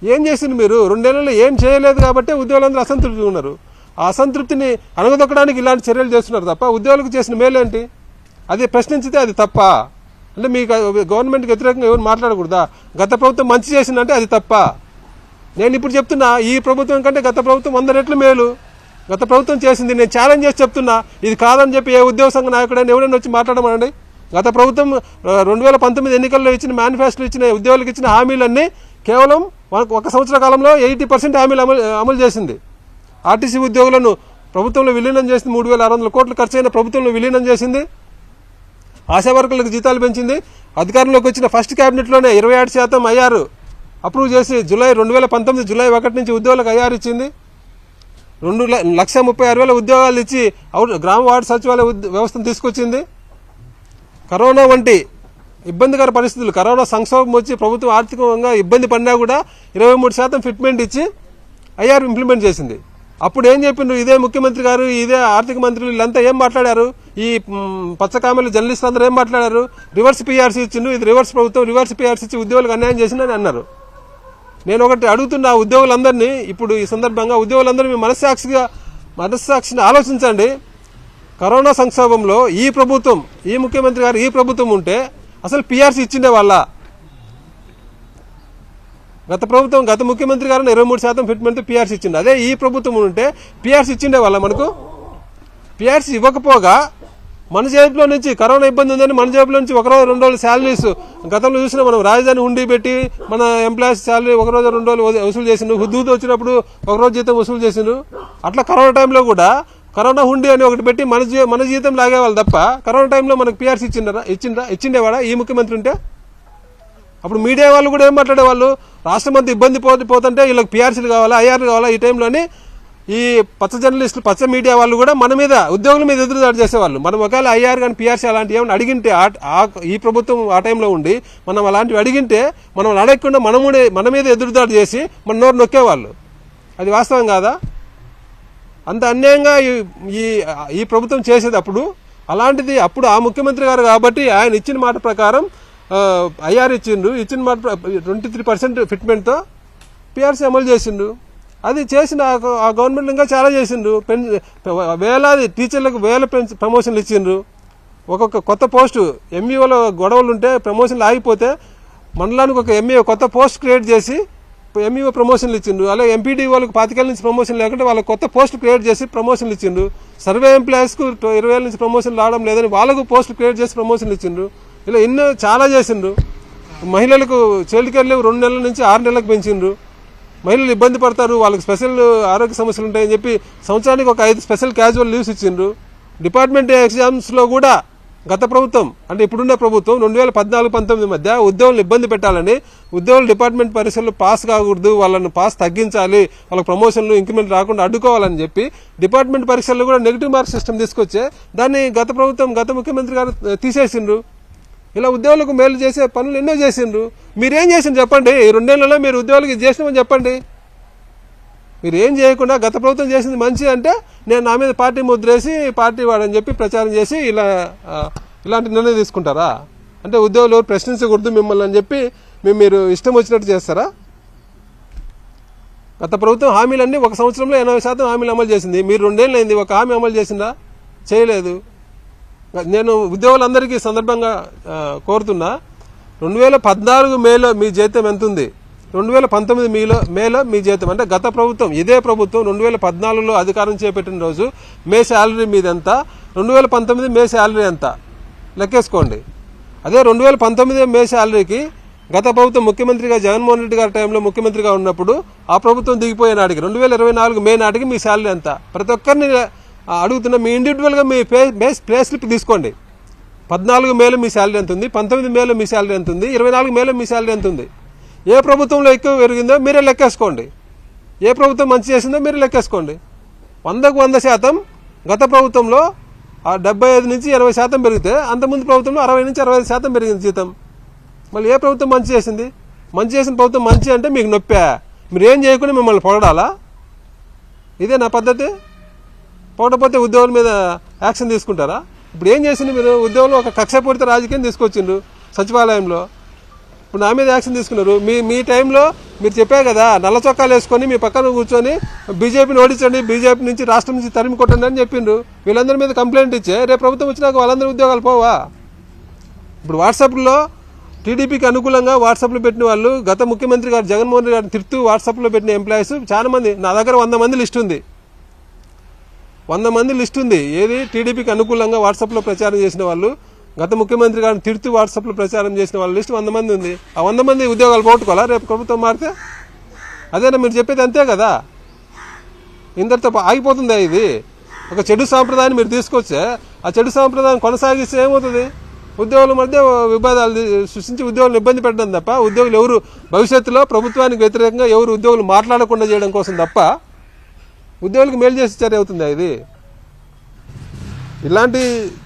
ఏం చేసింది మీరు? 2 నెలల్లో ఏం చేయలేదు కాబట్టి ఉద్యోగులందరూ అసంతృప్తిగా ఉన్నారు. ఆ అసంతృప్తిని అణగదొక్కడానికి ఇలాంటి చర్యలు చేస్తున్నారు తప్ప ఉద్యోగులకు చేసిన మేలేంటి? అది ప్రశ్నించితే అది తప్ప? అంటే మీకు గవర్నమెంట్కి వ్యతిరేకంగా ఎవరు మాట్లాడకూడదా? గత ప్రభుత్వం మంచి చేసిందంటే అది తప్ప? నేను ఇప్పుడు చెప్తున్నా, ఈ ప్రభుత్వం కంటే గత ప్రభుత్వం 100 రెట్లు మేలు. గత ప్రభుత్వం చేసింది నేను ఛాలెంజ్ చేసి చెప్తున్నా. ఇది కాదని చెప్పి ఏ ఉద్యోగ సంఘ నాయకుడైనా ఎవరైనా వచ్చి మాట్లాడమనండి. గత ప్రభుత్వం 2019 ఎన్నికల్లో ఇచ్చిన మేనిఫెస్టో ఇచ్చిన ఉద్యోగులకు ఇచ్చిన హామీలన్నీ కేవలం 1 సంవత్సర కాలంలో 80% హామీలు అమలు చేసింది. ఆర్టీసీ ఉద్యోగులను ప్రభుత్వంలో విలీనం చేసింది. 3,600 కోట్లు ఖర్చు అయిన ప్రభుత్వంలో విలీనం చేసింది. ఆశా వర్కర్లకు జీతాలు పెంచింది. అధికారంలోకి వచ్చిన ఫస్ట్ క్యాబినెట్లోనే 27% ఐఆర్ అప్రూవ్ చేసి 2019 జూలై 1 నుంచి ఉద్యోగులకు ఐఆర్ ఇచ్చింది. 2,36,000 ఉద్యోగాలు ఇచ్చి గ్రామ వార్డు సచివాలయ వ్యవస్థను తీసుకొచ్చింది. కరోనా వంటి ఇబ్బందికర పరిస్థితులు, కరోనా సంక్షోభం వచ్చి ప్రభుత్వం ఆర్థికంగా ఇబ్బంది పడినా కూడా 23% ఫిట్మెంట్ ఇచ్చి ఐఆర్ ఇంప్లిమెంట్ చేసింది. అప్పుడు ఏం చెప్పిండ్రు ఇదే ముఖ్యమంత్రి గారు, ఇదే ఆర్థిక మంత్రులు వీళ్ళంతా ఏం మాట్లాడారు? ఈ పచ్చకామెలు జర్నలిస్టులు అందరూ ఏం మాట్లాడారు? రివర్స్ పీఆర్సీ ఇచ్చిండు, ఇది రివర్స్ ప్రభుత్వం, రివర్స్ పీఆర్సీ ఇచ్చి ఉద్యోగులకు అన్యాయం చేసిందని అన్నారు. నేను ఒకటి అడుగుతున్నా ఉద్యోగులందరినీ, ఇప్పుడు ఈ సందర్భంగా ఉద్యోగులందరూ మీ మనస్సాక్షిని ఆలోచించండి. కరోనా సంక్షోభంలో ఈ ప్రభుత్వం, ఈ ముఖ్యమంత్రి గారు, ఈ ప్రభుత్వం ఉంటే అసలు పీఆర్సీ ఇచ్చిండే వాళ్ళ? గత ప్రభుత్వం, గత ముఖ్యమంత్రి గారు 23% ఫిట్మెంట్ పీఆర్సీ ఇచ్చింది. అదే ఈ ప్రభుత్వం ఉంటే పీఆర్సీ ఇచ్చిండే వాళ్ళ? మనకు పీఆర్సీ ఇవ్వకపోగా మన జేబులో నుంచి కరోనా ఇబ్బంది ఉందని మన జేబులో నుంచి 1 రోజు 2 రోజులు శాలరీస్ గతంలో చూసినా మనం రాజధాని ఉండి పెట్టి మన ఎంప్లాయీస్ శాలరీ 1 రోజు 2 రోజులు వసూలు చేసిండు. హుద్దూదు వచ్చినప్పుడు 1 రోజు జీతం వసూలు చేసిండు. అట్లా కరోనా టైంలో కూడా కరోనా హుండీ అని ఒకటి పెట్టి మన జీతం లాగేవాళ్ళు తప్ప కరోనా టైంలో మనకు పీఆర్సీ ఇచ్చిండేవాడా ఈ ముఖ్యమంత్రి ఉంటే? అప్పుడు మీడియా వాళ్ళు కూడా ఏం మాట్లాడేవాళ్ళు? రాష్ట్రం అంతా ఇబ్బంది పోతుంటే వీళ్ళకి పీఆర్సీలు కావాలా, ఐఆర్లు కావాలా? ఈ టైంలోని ఈ పచ్చ జర్నలిస్టులు, పచ్చ మీడియా వాళ్ళు కూడా మన మీద, ఉద్యోగుల మీద ఎదురుదాడి చేసేవాళ్ళు. మనం ఒకవేళ ఐఆర్ కానీ పీఆర్సీ అలాంటివి ఏమైనా అడిగింటే ఈ ప్రభుత్వం ఆ టైంలో ఉండి మనం అలాంటివి అడిగింటే మనం అడగకుండా మన మీద ఎదురుదాడి చేసి మన నోరు నొక్కేవాళ్ళు. అది వాస్తవం కాదా? అంత అన్యాయంగా ఈ ప్రభుత్వం చేసేది అప్పుడు. అలాంటిది అప్పుడు ఆ ముఖ్యమంత్రి గారు కాబట్టి ఆయన ఇచ్చిన మాట ప్రకారం ఐఆర్ ఇచ్చిండు, ఇచ్చిన మాట 23% ఫిట్మెంట్తో పీఆర్సీ అమలు చేసిండు. అది చేసిన ఆ గవర్నమెంట్ ఇంకా చాలా చేసిండ్రు. వేలాది టీచర్లకు ప్రమోషన్లు ఇచ్చిండ్రు. ఒక్కొక్క కొత్త పోస్టు ఎంఈఓలో గొడవలు ఉంటే ప్రమోషన్లు ఆగిపోతే మండలానికి ఒక ఎంఈఓ కొత్త పోస్ట్ క్రియేట్ చేసి ఎంఈఓ ప్రమోషన్లు ఇచ్చిండ్రు. అలాగే ఎంపీడీఓలకు 25 నుంచి ప్రమోషన్ లేకుంటే వాళ్ళకి కొత్త పోస్ట్ క్రియేట్ చేసి ప్రమోషన్లు ఇచ్చిండ్రు. సర్వే ఎంప్లాయీస్కు 20,000 నుంచి ప్రమోషన్లు రావడం లేదని వాళ్ళకు పోస్ట్ క్రియేట్ చేసి ప్రమోషన్లు ఇచ్చిండ్రు. ఇలా ఎన్నో చాలా చేసిండ్రు. మహిళలకు చైల్డ్ కేర్ లీవ్ 2 నెలల నుంచి 6 నెలలకు పెంచిండ్రు. మహిళలు ఇబ్బంది పడతారు, వాళ్ళకి స్పెషల్ ఆరోగ్య సమస్యలు ఉంటాయని చెప్పి సంవత్సరానికి ఒక 5 స్పెషల్ క్యాజువల్ లీవ్స్ ఇచ్చిండ్రు. డిపార్ట్మెంట్ ఎగ్జామ్స్లో కూడా గత ప్రభుత్వం అంటే ఇప్పుడున్న ప్రభుత్వం 2014-19 మధ్య ఉద్యోగులను ఇబ్బంది పెట్టాలని ఉద్యోగులు డిపార్ట్మెంట్ పరీక్షలు పాస్ కాకూడదు, వాళ్ళను పాస్ తగ్గించాలి, వాళ్ళకి ప్రమోషన్లు ఇంక్రిమెంట్ రాకుండా అడ్డుకోవాలని చెప్పి డిపార్ట్మెంట్ పరీక్షల్లో కూడా నెగిటివ్ మార్క్ సిస్టమ్ తీసుకొచ్చే దాన్ని గత ప్రభుత్వం, గత ముఖ్యమంత్రి గారు తీసేసిండ్రు. ఇలా ఉద్యోగులకు మేలు చేసే పనులు ఎన్నో చేసిండ్రు. మీరేం చేసిండ్రు చెప్పండి? ఈ 2 నెలల్లో మీరు ఉద్యోగులకు ఇది చేసినామని చెప్పండి. మీరు ఏం చేయకుండా గత ప్రభుత్వం చేసింది మంచి అంటే నేను నా మీద పార్టీ ముద్రేసి పార్టీ వాడని చెప్పి ప్రచారం చేసి ఇలాంటి నిర్ణయం తీసుకుంటారా? అంటే ఉద్యోగులు ప్రశ్నించకూడదు మిమ్మల్ని అని చెప్పి మీరు ఇష్టం వచ్చినట్టు చేస్తారా? గత ప్రభుత్వం హామీలన్నీ 1 సంవత్సరంలో 80% హామీలు అమలు చేసింది. మీరు 2 ఏళ్ళు అయింది, ఒక హామీ అమలు చేసిందా? చేయలేదు. నేను ఉద్యోగులందరికీ సందర్భంగా కోరుతున్నా, 2014 మేలో మీ జీతం ఎంత ఉంది? 2019 మేలో మీ జీతం అంటే గత ప్రభుత్వం, ఇదే ప్రభుత్వం 2014లో అధికారం చేపట్టిన రోజు మే శాలరీ మీద ఎంత, 2019 మే శాలరీ ఎంత లెక్కేసుకోండి. అదే 2019 మే శాలరీకి గత ప్రభుత్వం ముఖ్యమంత్రిగా జగన్మోహన్ రెడ్డి గారి టైంలో ముఖ్యమంత్రిగా ఉన్నప్పుడు ఆ ప్రభుత్వం దిగిపోయే నాటికి 2024 మే నాటికి మీ శాలరీ ఎంత? ప్రతి ఒక్కరిని అడుగుతున్నా, మీ ఇండివిజువల్గా మీ పే స్లిప్ తీసుకోండి. 14 మేలో మీ శాలరీ ఎంత ఉంది, 19 మేలో మీ శాలరీ ఎంత ఉంది, 24 మేలో మీ శాలరీ ఎంత ఉంది? ఏ ప్రభుత్వంలో ఎక్కువ పెరిగిందో మీరే లెక్కేసుకోండి. ఏ ప్రభుత్వం మంచి చేసిందో మీరే లెక్కేసుకోండి. 100కు 100% గత ప్రభుత్వంలో 75 నుంచి 80% పెరిగితే అంతకుముందు ప్రభుత్వంలో 60 నుంచి 65% పెరిగింది జీతం. మళ్ళీ ఏ ప్రభుత్వం మంచి చేసింది? మంచి చేసిన ప్రభుత్వం మంచి అంటే మీకు నొప్పా? మీరు ఏం చేయకుండా మిమ్మల్ని పొగడాలా? ఇదే నా పద్ధతి? పొగడపోతే ఉద్యోగుల మీద యాక్షన్ తీసుకుంటారా? ఇప్పుడు ఏం చేసింది మీరు? ఉద్యోగులు ఒక కక్షపూరిత రాజకీయం తీసుకొచ్చిండ్రు సచివాలయంలో. ఇప్పుడు నా మీద యాక్షన్ తీసుకున్నారు. మీ టైంలో మీరు చెప్పారు కదా, నల్ల చొక్కాలు వేసుకొని మీ పక్కన కూర్చొని బీజేపీని ఓడించండి, బీజేపీ నుంచి రాష్ట్రం నుంచి తరిమి కొట్టండి అని చెప్పిండ్రు. వీళ్ళందరి మీద కంప్లైంట్ ఇచ్చే రేపు ప్రభుత్వం వచ్చినాక వాళ్ళందరూ ఉద్యోగాలు పోవా? ఇప్పుడు వాట్సాప్లో టీడీపీకి అనుకూలంగా వాట్సాప్లో పెట్టిన వాళ్ళు, గత ముఖ్యమంత్రి గారు జగన్మోహన్ రెడ్డి గారిని తిరుతూ వాట్సాప్లో పెట్టిన ఎంప్లాయీస్ చాలా మంది, నా దగ్గర 100 మంది లిస్ట్ ఉంది. 100 మంది లిస్ట్ ఉంది. ఏది టీడీపీకి అనుకూలంగా వాట్సాప్లో ప్రచారం చేసిన వాళ్ళు, గత ముఖ్యమంత్రి గారిని తిరుతూ వాట్సాప్లో ప్రచారం చేసిన వాళ్ళ లిస్ట్ 100 మంది ఉంది. ఆ 100 మంది ఉద్యోగాలు పోగొట్టుకోవాలా రేపు ప్రభుత్వం మారితే? అదేనా మీరు చెప్పేది? అంతే కదా, ఇందరితో ఆగిపోతుందా ఇది? ఒక చెడు సాంప్రదాయాన్ని మీరు తీసుకొచ్చే ఆ చెడు సాంప్రదాయాన్ని కొనసాగిస్తే ఏమవుతుంది? ఉద్యోగుల మధ్య విభేదాలు సృష్టించి ఉద్యోగులను ఇబ్బంది పెట్టడం తప్ప, ఉద్యోగులు ఎవరు భవిష్యత్తులో ప్రభుత్వానికి వ్యతిరేకంగా ఎవరు ఉద్యోగులు మాట్లాడకుండా చేయడం కోసం తప్ప ఉద్యోగులకు మేలు చేసే చర్య అవుతుందా ఇది? ఇలాంటి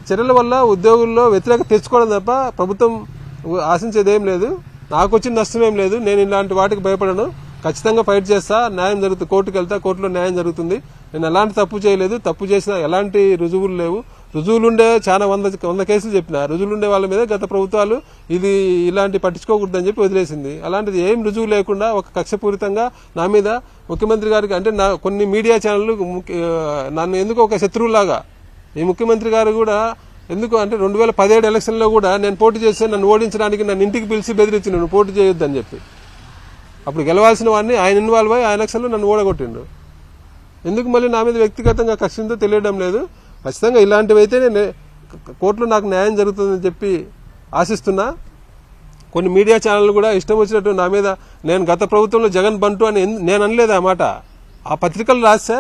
చర్యల వల్ల ఉద్యోగుల్లో వ్యతిరేకత తెచ్చుకోవడం తప్ప ప్రభుత్వం ఆశించేది ఏం లేదు. నాకు వచ్చిన నష్టం ఏం లేదు. నేను ఇలాంటి వాటికి భయపడను. ఖచ్చితంగా ఫైట్ చేస్తా. న్యాయం జరుగుతుంది. కోర్టుకు వెళ్తా, కోర్టులో న్యాయం జరుగుతుంది. నేను ఎలాంటి తప్పు చేయలేదు. తప్పు చేసిన ఎలాంటి రుజువులు లేవు. రుజువులుండే చాలా 100 కేసులు చెప్పిన. రుజువులుండే వాళ్ళ మీద గత ప్రభుత్వాలు ఇది ఇలాంటి పట్టించుకోకూడదని చెప్పి వదిలేసింది. అలాంటిది ఏం రుజువు లేకుండా ఒక కక్షపూరితంగా నా మీద ముఖ్యమంత్రి గారికి, అంటే కొన్ని మీడియా ఛానళ్లు నన్ను ఎందుకు ఒక శత్రువులాగా, ఈ ముఖ్యమంత్రి గారు కూడా ఎందుకు అంటే 2017 ఎలక్షన్లో కూడా నేను పోటీ చేస్తే నన్ను ఓడించడానికి నన్ను ఇంటికి పిలిచి బెదిరించి నువ్వు పోటీ చేయొద్దని చెప్పి, అప్పుడు గెలవాల్సిన వాడిని ఆయన ఇన్వాల్వ్ అయ్యి ఆ ఎలక్షన్లో నన్ను ఓడగొట్టిండు. ఎందుకు మళ్ళీ నా మీద వ్యక్తిగతంగా కక్షంతో తెలియడం లేదు. ఖచ్చితంగా ఇలాంటివి అయితే నేను కోర్టులో నాకు న్యాయం జరుగుతుందని చెప్పి ఆశిస్తున్నా. కొన్ని మీడియా ఛానళ్ళు కూడా ఇష్టం వచ్చినట్టు నా మీద, నేను గత ప్రభుత్వంలో జగన్ బంటు అని నేను అనలేదు. ఆ మాట ఆ పత్రికలు రాస్తే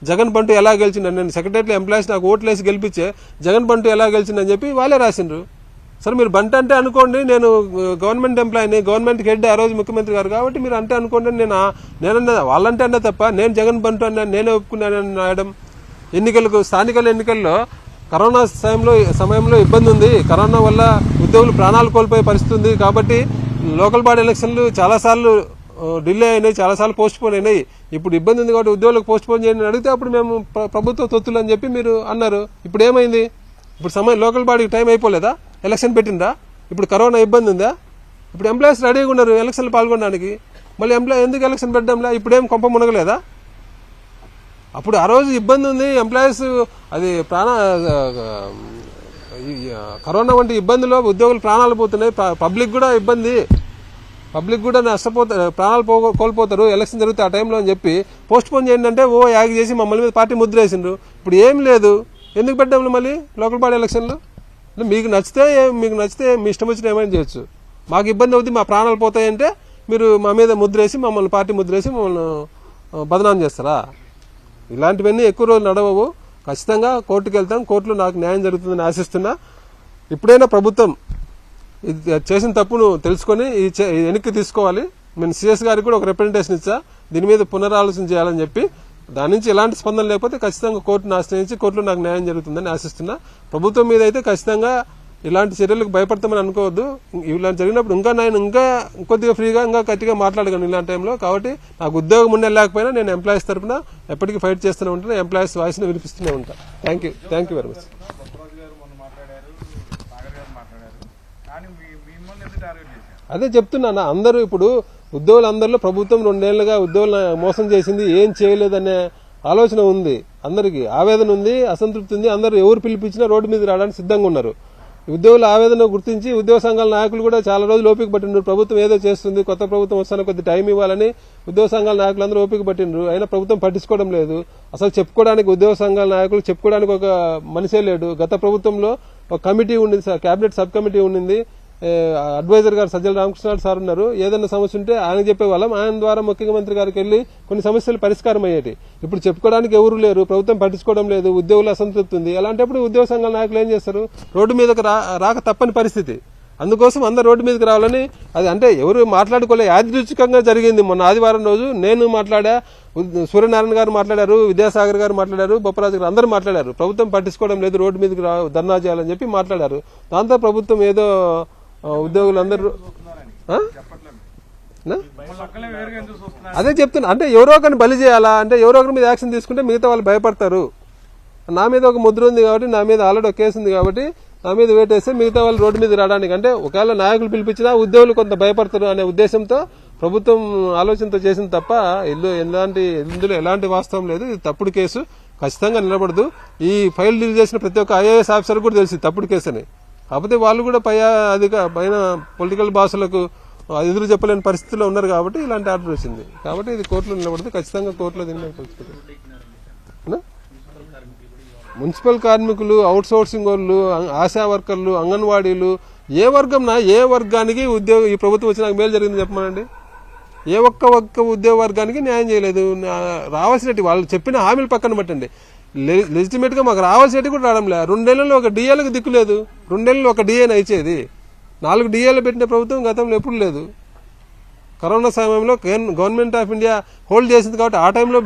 జగన్ బంటు ఎలా గెలిచిండు, నేను సెక్రటరీలో ఎంప్లాయీస్ నాకు ఓట్లేసి గెలిపించే జగన్ బంటు ఎలా గెలిచిందని చెప్పి వాళ్ళే రాసిండ్రు. సరే మీరు బంట అంటే అనుకోండి, నేను గవర్నమెంట్ ఎంప్లాయీని, గవర్నమెంట్కి హెడ్ ఆ రోజు ముఖ్యమంత్రి గారు కాబట్టి మీరు అంటే అనుకోండి. నేనన్నా వాళ్ళంటే అన్నా తప్ప నేను జగన్ బంటు అన్నా, నేనే ఒప్పుకున్నానని రాయడం. స్థానిక ఎన్నికల్లో కరోనా సమయంలో ఇబ్బంది ఉంది, కరోనా వల్ల ఉద్యోగులు ప్రాణాలు కోల్పోయే పరిస్థితి ఉంది కాబట్టి లోకల్ బాడీ ఎలక్షన్లు చాలాసార్లు డిలే అయినాయి, చాలాసార్లు పోస్ట్ పోన్ అయినాయి. ఇప్పుడు ఇబ్బంది ఉంది కాబట్టి ఉద్యోగులకు పోస్ట్ పోన్ చేయండి అడిగితే అప్పుడు మేము ప్రభుత్వ తొత్తులు అని చెప్పి మీరు అన్నారు. ఇప్పుడు ఏమైంది? ఇప్పుడు లోకల్ బాడీకి టైం అయిపోలేదా? ఎలక్షన్ పెట్టిందా? ఇప్పుడు కరోనా ఇబ్బంది ఉందా? ఇప్పుడు ఎంప్లాయీస్ రెడీగా ఉన్నారు ఎలక్షన్లు పాల్గొనడానికి. మళ్ళీ ఎందుకు ఎలక్షన్ పెట్టడంలా? ఇప్పుడేం కొంప మునగలేదా? అప్పుడు ఆ రోజు ఇబ్బంది ఉంది, ఎంప్లాయీస్ అది కరోనా వంటి ఇబ్బందుల్లో ఉద్యోగులు ప్రాణాలు పోతున్నాయి, పబ్లిక్ కూడా ఇబ్బంది, పబ్లిక్ కూడా నష్టపోతారు, ప్రాణాలు కోల్పోతారు ఎలక్షన్ జరుగుతాయి ఆ టైంలో అని చెప్పి పోస్ట్ పోన్ చేయండి అంటే యాగి చేసి మమ్మల్ని మీద పార్టీ ముద్ర వేసిండ్రు. ఇప్పుడు ఏం లేదు, ఎందుకు పెట్టాము మళ్ళీ లోకల్ బాడీ ఎలక్షన్లు? మీకు నచ్చితే మీ ఇష్టం వచ్చిన ఏమైనా చేయొచ్చు, మాకు ఇబ్బంది అవుతుంది, మా ప్రాణాలు పోతాయంటే మీరు మా మీద ముద్రేసి మమ్మల్ని పార్టీ ముద్రేసి మమ్మల్ని బదనాం చేస్తారా? ఇలాంటివన్నీ ఎక్కువ రోజులు నడవవు. ఖచ్చితంగా కోర్టుకు వెళ్తాం, కోర్టులో నాకు న్యాయం జరుగుతుందని ఆశిస్తున్నా. ఇప్పుడైనా ప్రభుత్వం ఇది చేసిన తప్పును తెలుసుకొని వెనక్కి తీసుకోవాలి. నేను సిఎస్ గారికి కూడా ఒక రిప్రజెంటేషన్ ఇచ్చా, దీని మీద పునరాలోచన చేయాలని చెప్పి. దాని నుంచి ఎలాంటి స్పందన లేకపోతే ఖచ్చితంగా కోర్టును ఆశ్రయించి కోర్టులో నాకు న్యాయం జరుగుతుందని ఆశిస్తున్నా. ప్రభుత్వం మీద అయితే ఖచ్చితంగా ఇలాంటి చర్యలకు భయపడతామని అనుకోవద్దు. ఇలాంటి జరిగినప్పుడు ఇంకా కొద్దిగా ఫ్రీగా ఇంకా గట్టిగా మాట్లాడగలను ఇలాంటి టైంలో. కాబట్టి నాకు ఉద్యోగం ఉండే లేకపోయినా నేను ఎంప్లాయీస్ తరఫున ఎప్పటికీ ఫైట్ చేస్తూనే ఉంటాను, ఎంప్లాయీస్ వాయిస్ని వినిపిస్తూనే ఉంటాను. Thank you very much. అదే చెప్తున్నా, అందరూ ఇప్పుడు ఉద్యోగులందరిలో ప్రభుత్వం 2 ఏళ్లుగా ఉద్యోగులను మోసం చేసింది, ఏం చేయలేదనే ఆలోచన ఉంది, అందరికీ ఆవేదన ఉంది, అసంతృప్తి ఉంది. అందరూ ఎవరు పిలిపించినా రోడ్డు మీద రావడానికి సిద్ధంగా ఉన్నారు. ఉద్యోగుల ఆవేదన గుర్తించి ఉద్యోగ సంఘాల నాయకులు కూడా చాలా రోజులు ఓపిక పట్టిండ్రు. ప్రభుత్వం ఏదో చేస్తుంది, కొత్త ప్రభుత్వం వస్తాను కొద్ది టైం ఇవ్వాలని ఉద్యోగ సంఘాల నాయకులు అందరూ ఓపిక పట్టిండ్రు. అయినా ప్రభుత్వం పట్టించుకోవడం లేదు. అసలు చెప్పుకోవడానికి ఉద్యోగ సంఘాల నాయకులు చెప్పుకోవడానికి ఒక మనిషే లేడు. గత ప్రభుత్వంలో ఒక కమిటీ ఉండింది, కేబినెట్ సబ్ కమిటీ ఉండింది, అడ్వైజర్ గారు సజ్జల రామకృష్ణ సార్ ఉన్నారు. ఏదైనా సమస్య ఉంటే ఆయన చెప్పేవాళ్ళం, ఆయన ద్వారా ముఖ్యమంత్రి గారికి వెళ్లి కొన్ని సమస్యలు పరిష్కారం అయ్యేది. ఇప్పుడు చెప్పుకోవడానికి ఎవరు లేరు, ప్రభుత్వం పట్టించుకోవడం లేదు, ఉద్యోగుల అసంతృప్తి ఉంది. అలాంటప్పుడు ఉద్యోగ సంఘాల నాయకులు ఏం చేస్తారు? రోడ్డు మీదకి రాక తప్పని పరిస్థితి. అందుకోసం అందరు రోడ్డు మీదకి రావాలని, అది అంటే ఎవరు మాట్లాడుకోలే, యాదృచ్ఛికంగా జరిగింది. మొన్న ఆదివారం రోజు నేను మాట్లాడా, సూర్యనారాయణ గారు మాట్లాడారు, విద్యాసాగర్ గారు మాట్లాడారు, బొప్పరాజు గారు అందరూ మాట్లాడారు. ప్రభుత్వం పట్టించుకోవడం లేదు, రోడ్డు మీదకి ధర్నా చేయాలని చెప్పి మాట్లాడారు. దాంతో ప్రభుత్వం ఏదో ఉద్యోగులందరూ అదే చెప్తున్నా, అంటే ఎవరో ఒకరిని బలి చేయాలా, అంటే ఎవరో ఒకరి మీద యాక్షన్ తీసుకుంటే మిగతా వాళ్ళు భయపడతారు. నా మీద ఒక ముద్ర ఉంది కాబట్టి, నా మీద ఆల్రెడీ ఒక కేసు ఉంది కాబట్టి నా మీద వేటేస్తే మిగతా వాళ్ళు రోడ్డు మీద రావడానికి, అంటే ఒకవేళ నాయకులు పిలిపించినా ఉద్యోగులు కొంత భయపడతారు అనే ఉద్దేశంతో ప్రభుత్వం ఆలోచనతో చేసింది తప్ప ఇందులో ఎలాంటి వాస్తవం లేదు. ఇది తప్పుడు కేసు, ఖచ్చితంగా నిలబడదు. ఈ ఫైల్ డీల్ చేసిన ప్రతి ఒక్క ఐఏఎస్ ఆఫీసర్ కూడా తెలిసి తప్పుడు కేసు అని. కాకపోతే వాళ్ళు కూడా పైన పొలిటికల్ బాసులకు ఎదురు చెప్పలేని పరిస్థితిలో ఉన్నారు కాబట్టి ఇలాంటి ఆర్డర్ వచ్చింది. కాబట్టి ఇది కోర్టులో నిలబడుతుంది, ఖచ్చితంగా కోర్టులో దీన్ని మున్సిపల్ కార్మికులు, అవుట్ సోర్సింగ్ వాళ్ళు, ఆశా వర్కర్లు, అంగన్వాడీలు, ఏ వర్గానికి ఈ ప్రభుత్వం వచ్చినాక మేలు జరిగింది చెప్పమనండి. ఏ ఒక్క ఉద్యోగ వర్గానికి న్యాయం చేయలేదు. రావాల్సినట్టు వాళ్ళు చెప్పిన హామీలు పక్కన పెట్టండి, లెజిటిమేట్ గా మాకు రావాల్సినట్టు కూడా రావడం లేదు. 2 నెలల్లో ఒక డిఏలకు దిక్కు లేదు. 2 నెలల్లో ఒక డిఏని ఇచ్చేది. 4 డిఏలు పెట్టిన ప్రభుత్వం గతంలో ఎప్పుడు లేదు. కరోనా సమయంలో గవర్నమెంట్ ఆఫ్ ఇండియా హోల్డ్ చేసింది కాబట్టి ఆ టైంలో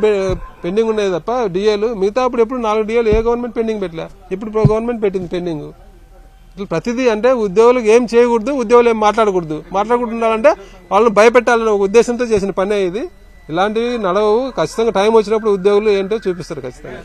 పెండింగ్ ఉండేది తప్ప డిఏలు. మిగతా అప్పుడు ఎప్పుడు 4 డిఏలు ఏ గవర్నమెంట్ పెండింగ్ పెట్టలే. ఇప్పుడు గవర్నమెంట్ పెట్టింది పెండింగ్. ఇట్లా ప్రతిదీ అంటే ఉద్యోగులకు ఏం చేయకూడదు, ఉద్యోగులు ఏం మాట్లాడకుండాలంటే వాళ్ళని భయపెట్టాలనే ఒక ఉద్దేశంతో చేసిన పనే ఇది. ఇలాంటివి నడవవు. ఖచ్చితంగా టైం వచ్చినప్పుడు ఉద్యోగులు ఏంటో చూపిస్తారు ఖచ్చితంగా.